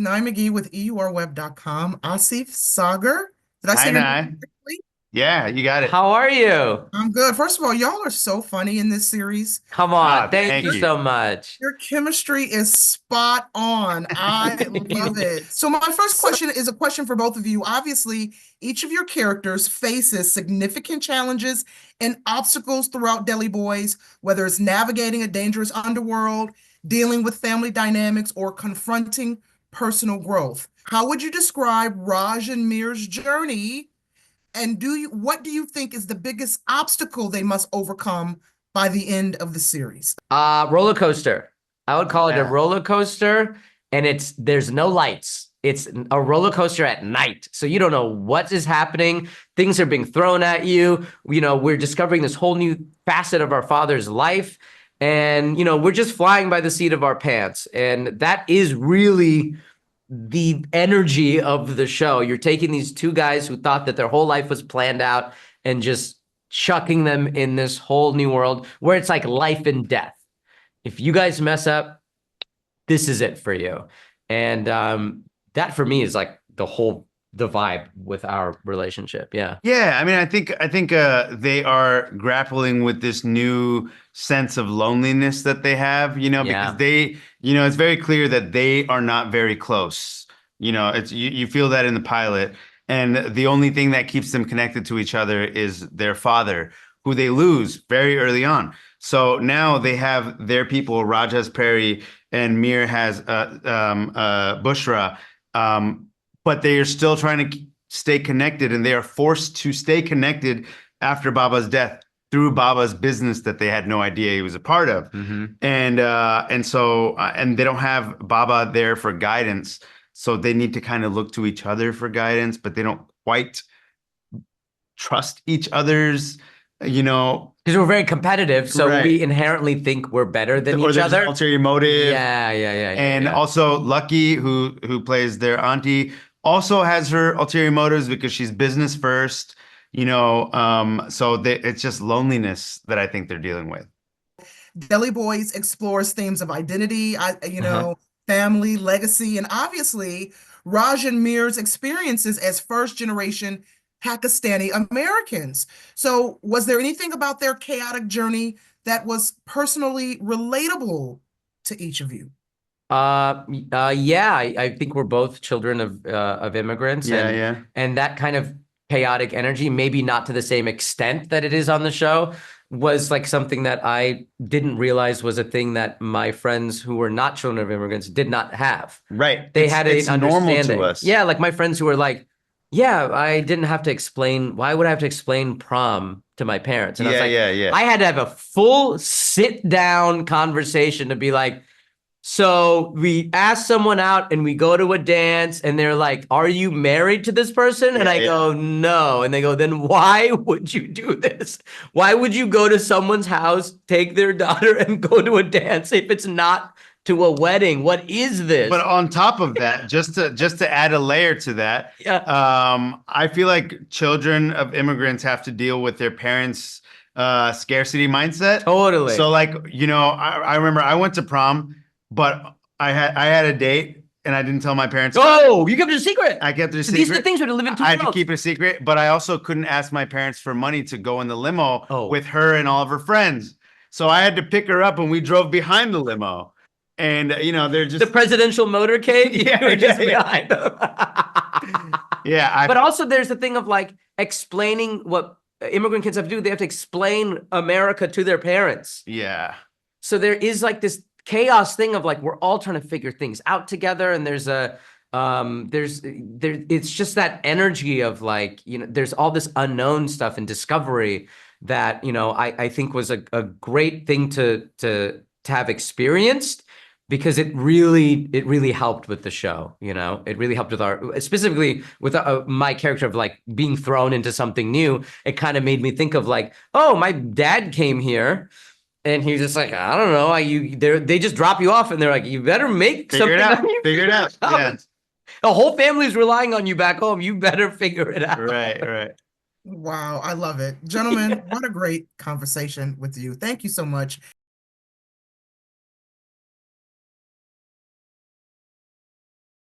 Nye McGee with EURweb.com. Asif Saagar. Did I Hi, say your name Nye. correctly? Yeah, you got it. How are you? I'm good. First of all, y'all are so funny in this series. Come on. Ah, Thank thank you Your, you. so much. your chemistry is spot on. I love it. So my first question is a question for both of you. Obviously, each of your characters faces significant challenges and obstacles throughout Deli Boys, whether it's navigating a dangerous underworld, dealing with family dynamics, or confronting personal growth. How would you describe Raj and Mir's journey? And what do you think is the biggest obstacle they must overcome by the end of the series? Roller coaster. I would call it a Yeah. roller coaster, and there's no lights. It's a roller coaster at night. So you don't know what is happening. Things are being thrown at you. We're discovering this whole new facet of our father's life. And, we're just flying by the seat of our pants. And that is really the energy of the show. You're taking these two guys who thought that their whole life was planned out and just chucking them in this whole new world where it's like life and death. If you guys mess up, this is it for you. And that for me is like the vibe with our relationship. Yeah. Yeah, I mean, I think they are grappling with this new sense of loneliness that they have, because Yeah. it's very clear that they are not very close. You feel that in the pilot, and the only thing that keeps them connected to each other is their father, who they lose very early on. So now they have their people. Raj has Perry, and Mir has Bushra. But they are still trying to stay connected, and they are forced to stay connected after Baba's death through Baba's business that they had no idea he was a part of. Mm-hmm. And they don't have Baba there for guidance, so they need to kind of look to each other for guidance, but they don't quite trust each other's, Because we're very competitive, so right. we inherently think we're better than Or each there's an other. ulterior motive. Yeah. Also Lucky, who plays their auntie, also has her ulterior motives because she's business first, it's just loneliness that I think they're dealing with. Deli Boys explores themes of identity, Uh-huh. family, legacy, and obviously Raj and Mir's experiences as first generation Pakistani Americans. So, was there anything about their chaotic journey that was personally relatable to each of you? Yeah, I think we're both children of immigrants, Yeah, and yeah. that kind of chaotic energy, maybe not to the same extent that it is on the show, was like something that I didn't realize was a thing that my friends who were not children of immigrants did not have. Right. They had It's an normal to understanding. us. Yeah, like my friends who were like, yeah, I didn't have to explain. Why would I have to explain prom to my parents? And I was Yeah, like, yeah, yeah. I had to have a full sit down conversation to be like, so we ask someone out and we go to a dance and they're like, are you married to this person? And Yeah, I yeah. go, no. And they go, then why would you do this? Why would you go to someone's house, take their daughter and go to a dance if it's not to a wedding? What is But this? on top of that, just to add a layer to that, Yeah, I feel like children of immigrants have to deal with their parents' scarcity mindset. So totally. like, I remember I went to prom, but I had a date and I didn't tell my parents. Oh, you kept it a secret. I kept it a So these are the secret. things we have to live in two I had to worlds. keep it a secret, but I also couldn't ask my parents for money to go in the limo Oh. with her and all of her friends. So I had to pick her up and we drove behind the limo. And they're The just presidential motorcade, you Yeah, were just yeah, yeah. behind them. yeah, But also there's the thing of like explaining what immigrant kids have to do. They have to explain America to their parents. yeah. So there is like this chaos thing of like we're all trying to figure things out together, and there's it's just that energy of like, there's all this unknown stuff and discovery that, I think was a great thing to have experienced, because it really helped with the show. It really helped with specifically with my character of like being thrown into something new. It kind of made me think of like, oh, my dad came here and he was just like, I don't know, they just drop you off and they're like, you better make Figure it something out. out. You Figure it out. Yeah. The whole family's relying on you back home. You better figure it out. Right, right. Wow, I love it. Gentlemen, what a great conversation with you. Thank you so much.